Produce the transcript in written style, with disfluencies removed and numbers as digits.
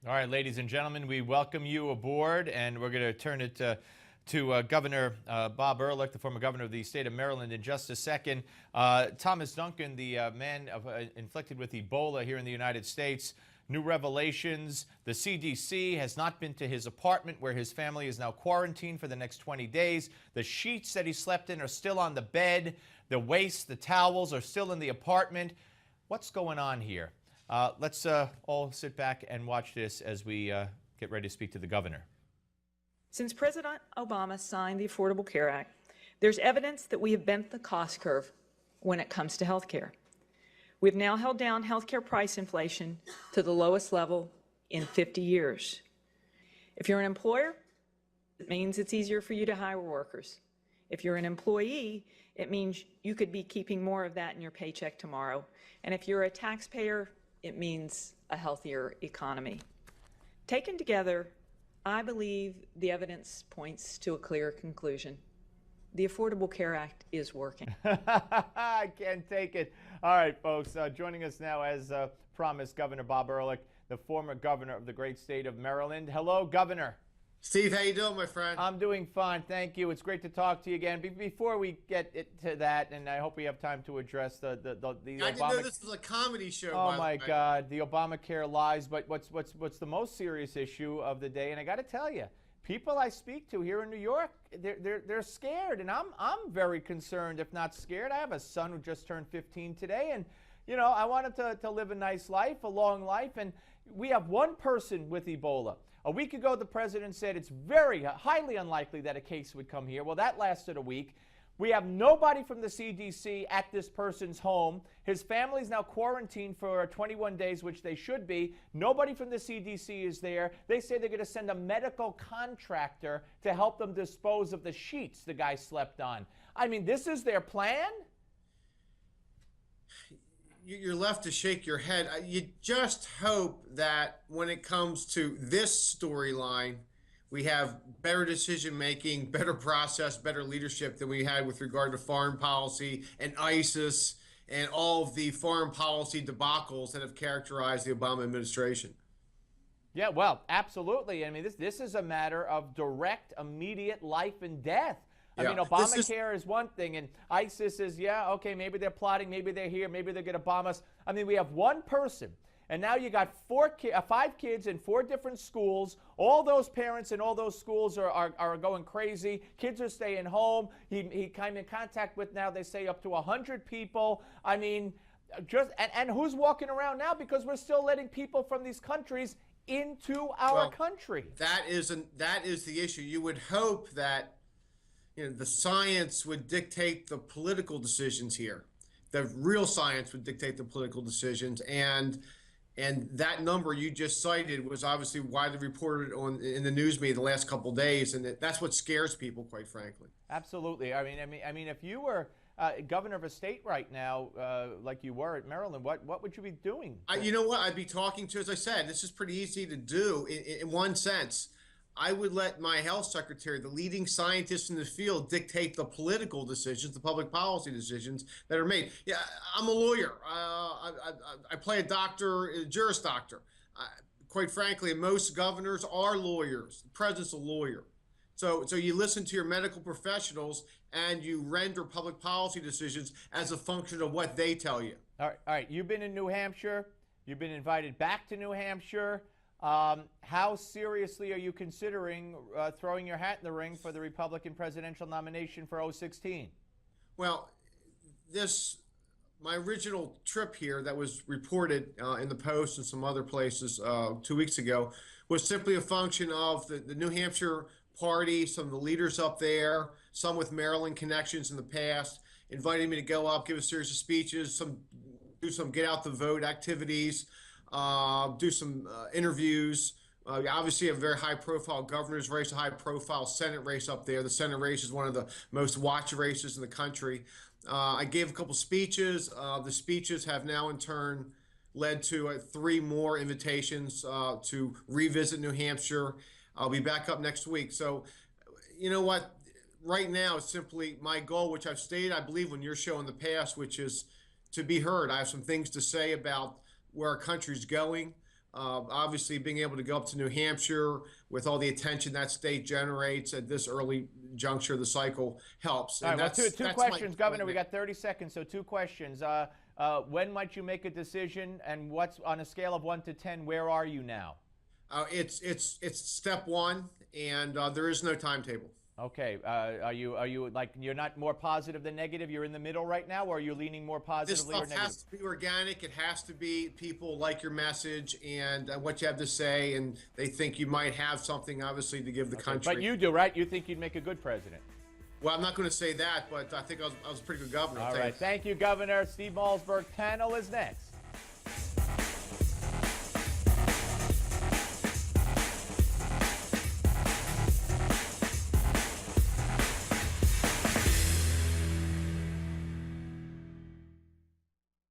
All right, ladies and gentlemen, we welcome you aboard, and we're going to turn it to Governor Bob Ehrlich, the former governor of the state of Maryland, in just a second. Thomas Duncan, the man inflicted with Ebola here in the United States. New revelations. The CDC has not been to his apartment where his family is now quarantined for the next 20 days. The sheets that he slept in are still on the bed. The waste, the towels are still in the apartment. What's going on here? Let's all sit back and watch this as we get ready to speak to the governor. Since President Obama signed the Affordable Care Act, there's evidence that we have bent the cost curve when it comes to health care. We've now held down health care price inflation to the lowest level in 50 years. If you're an employer, it means it's easier for you to hire workers. If you're an employee, it means you could be keeping more of that in your paycheck tomorrow. And if you're a taxpayer, it means a healthier economy. Taken together, I believe the evidence points to a clear conclusion. The Affordable Care Act is working. I can't take it. All right, folks, joining us now as promised, Governor Bob Ehrlich, the former governor of the great state of Maryland. Hello, Governor. Steve, how you doing, my friend? I'm doing fine, thank you. It's great to talk to you again. Before we get to that, and I hope we have time to address the I didn't know this was a comedy show. Oh my God, the Obamacare lies. But what's the most serious issue of the day? And I got to tell you, people I speak to here in New York, they're scared, and I'm very concerned, if not scared. I have a son who just turned 15 today, and you know I want him to live a nice life, a long life, and we have one person with Ebola. A week ago, the president said it's very highly unlikely that a case would come here. Well, that lasted a week. We have nobody from the CDC at this person's home. His family's now quarantined for 21 days, which they should be. Nobody from the CDC is there. They say they're going to send a medical contractor to help them dispose of the sheets the guy slept on. I mean, this is their plan? You're left to shake your head. You just hope that when it comes to this storyline, we have better decision making, better process, better leadership than we had with regard to foreign policy and ISIS and all of the foreign policy debacles that have characterized the Obama administration. Yeah, well, absolutely. I mean, this is a matter of direct, immediate life and death. I mean, Obamacare is one thing, and ISIS is, yeah, okay, maybe they're plotting, maybe they're here, maybe they're going to bomb us. I mean, we have one person, and now you got 5 kids in 4 different schools. All those parents in all those schools are going crazy. Kids are staying home. He came in contact with, now they say, up to 100 people. I mean, and who's walking around now? Because we're still letting people from these countries into our country. That is the issue. You would hope that the science would dictate the political decisions here. The real science would dictate the political decisions, and that number you just cited was obviously widely reported in the news media the last couple of days, and that's what scares people, quite frankly. Absolutely. I mean, if you were governor of a state right now, like you were at Maryland, what would you be doing? You know what? I'd be talking to, as I said, this is pretty easy to do in one sense. I would let my health secretary, the leading scientist in the field, dictate the political decisions, the public policy decisions that are made. Yeah, I'm a lawyer. I play a doctor, a juris doctor. Quite frankly, most governors are lawyers. The president's a lawyer. So you listen to your medical professionals and you render public policy decisions as a function of what they tell you. All right. You've been in New Hampshire. You've been invited back to New Hampshire. How seriously are you considering throwing your hat in the ring for the Republican presidential nomination for 2016? Well, my original trip here that was reported in the Post and some other places 2 weeks ago was simply a function of the New Hampshire party, some of the leaders up there, some with Maryland connections in the past, invited me to go up, give a series of speeches, do some get out the vote activities, do some interviews. Obviously, a very high-profile governor's race, a high-profile Senate race up there. The Senate race is one of the most watched races in the country. I gave a couple speeches. The speeches have now, in turn, led to 3 more invitations to revisit New Hampshire. I'll be back up next week. So, you know what? Right now, it's simply my goal, which I've stated, I believe, on your show in the past, which is to be heard. I have some things to say about where our country's going, Obviously, being able to go up to New Hampshire with all the attention that state generates at this early juncture of the cycle helps. All right, well, two that's questions, my Governor. We point. got 30 seconds, so two questions. When might you make a decision, and what's on a scale of 1 to 10? Where are you now? It's step one, and there is no timetable. Okay. Are you like you're not more positive than negative? You're in the middle right now, or are you leaning more This positively or stuff negative? has to be organic. It has to be people like your message and what you have to say, and they think you might have something, obviously, to give the country. But you do, right? You think you'd make a good president. Well, I'm not going to say that, but I think I was a pretty good governor. All right. Thank you, Governor. Steve Malzberg. Panel is next.